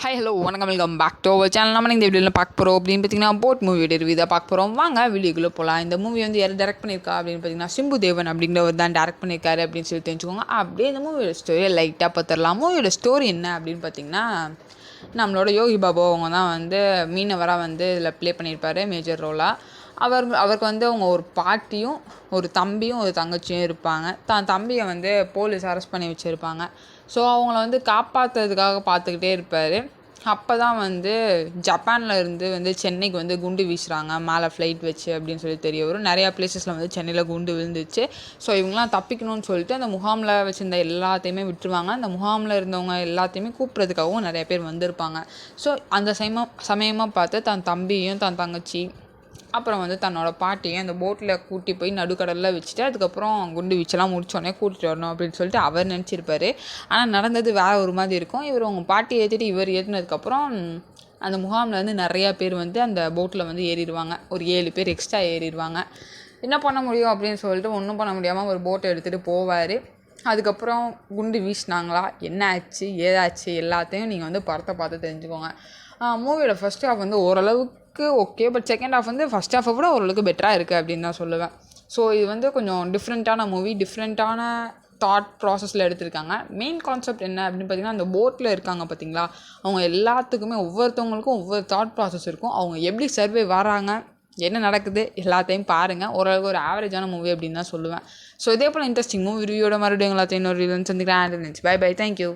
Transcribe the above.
Hi hello வணக்கம் welcome back to our channel. நம்ம இந்த வீடியோவில் பார்க்க போகிறோம் அப்படின்னு பார்த்தீங்கன்னா போட் மூவி ரிவ்யூ தான் பார்க்க போகிறோம். வாங்க வீடியோக்குள்ளே போகலாம். இந்த மூவி வந்து யார் டேரக்ட் பண்ணியிருக்கா அப்படின்னு பார்த்தீங்கன்னா சிம்பு தேவன் அப்படிங்கிறவர் தான் டேரக்ட் பண்ணியிருக்காரு அப்படின்னு சொல்லி தெரிஞ்சுக்கோங்க. அப்படியே இந்த மூவியோட ஸ்டோரியை லைட்டாக பார்த்துடலாம். மூவியோட ஸ்டோரி என்ன அப்படின்னு பார்த்தீங்கன்னா, நம்மளோட யோகி பாபு அவங்க தான் வந்து மீனவராக வந்து இதில் ப்ளே பண்ணியிருப்பார் மேஜர் ரோலாக. அவருக்கு வந்து அவங்க ஒரு பாட்டியும் ஒரு தம்பியும் ஒரு தங்கச்சியும் இருப்பாங்க. தம்பியை வந்து போலீஸ் அரெஸ்ட் பண்ணி வச்சுருப்பாங்க. ஸோ அவங்கள வந்து காப்பாற்றுறதுக்காக பார்த்துக்கிட்டே இருப்பார். அப்போ தான் வந்து ஜப்பானில் இருந்து வந்து சென்னைக்கு வந்து குண்டு வீசுகிறாங்க மேலே ஃப்ளைட் வச்சு அப்படின்னு சொல்லி தெரிய வரும். நிறையா பிளேசஸில் வந்து சென்னையில் குண்டு விழுந்துச்சு. ஸோ இவங்களாம் தப்பிக்கணும்னு சொல்லிட்டு அந்த முகாமில் வச்சுருந்த எல்லாத்தையுமே விட்டுருவாங்க. அந்த முகாமில் இருந்தவங்க எல்லாத்தையுமே கூப்பிட்றதுக்காகவும் நிறைய பேர் வந்திருப்பாங்க. ஸோ அந்த சமயமாக பார்த்து தன் தம்பியும் தன் தங்கச்சி அப்புறம் வந்து தன்னோட பாட்டியும் அந்த போட்டில் கூட்டி போய் நடுக்கடலில் வச்சுட்டு அதுக்கப்புறம் குண்டு வீச்செல்லாம் முடிச்சோடனே கூட்டிகிட்டு வரணும் அப்படின்னு சொல்லிட்டு அவர் நினச்சிருப்பார். ஆனால் நடந்தது வேறு ஒரு மாதிரி இருக்கும். இவர் அவங்க பாட்டி ஏற்றிட்டு இவர் ஏற்றினதுக்கப்புறம் அந்த முகாமில் வந்து நிறையா பேர் வந்து அந்த போட்டில் வந்து ஏறிடுவாங்க. ஒரு 7 பேர் எக்ஸ்ட்ரா ஏறிடுவாங்க. என்ன பண்ண முடியும் அப்படின்னு சொல்லிட்டு ஒன்றும் பண்ண முடியாமல் ஒரு போட்டை எடுத்துகிட்டு போவார். அதுக்கப்புறம் குண்டு வீசினாங்களா, என்ன ஆச்சு ஏதாச்சு எல்லாத்தையும் நீங்கள் வந்து படத்தை பார்த்து தெரிஞ்சுக்கோங்க. மூவியோட ஃபர்ஸ்ட் ஹாஃப் வந்து ஓரளவுக்கு ஓகே, பட் செகண்ட் ஹாஃப் வந்து ஃபஸ்ட் ஹாஃபை விட ஓரளவுக்கு பெட்டராக இருக்குது அப்படின்னு தான் சொல்லுவேன். ஸோ இது வந்து கொஞ்சம் டிஃப்ரெண்ட்டான மூவி, டிஃப்ரெண்ட்டான தாட் ப்ராசஸில் எடுத்திருக்காங்க. மெயின் கான்செப்ட் என்ன அப்படின்னு பார்த்தீங்கன்னா, அந்த போட்டில் இருக்காங்க பார்த்தீங்களா, அவங்க எல்லாத்துக்குமே ஒவ்வொருத்தவங்களுக்கும் ஒவ்வொரு தாட் ப்ராசஸ் இருக்கும். அவங்க எப்படி சர்வே வராங்க, என்ன நடக்குது எல்லாத்தையும் பாருங்கள். ஓரளவுக்கு ஒரு ஆவரேஜான மூவி அப்படின்னு தான் சொல்லுவேன். ஸோ இதே போல் இன்ட்ரெஸ்டிங் மூவி ரிவ்யூவோட மறுபடியும் எல்லாத்தையும் இன்னொரு ரிவ்யூ சந்திக்கிறேன். Bye bye, thank you.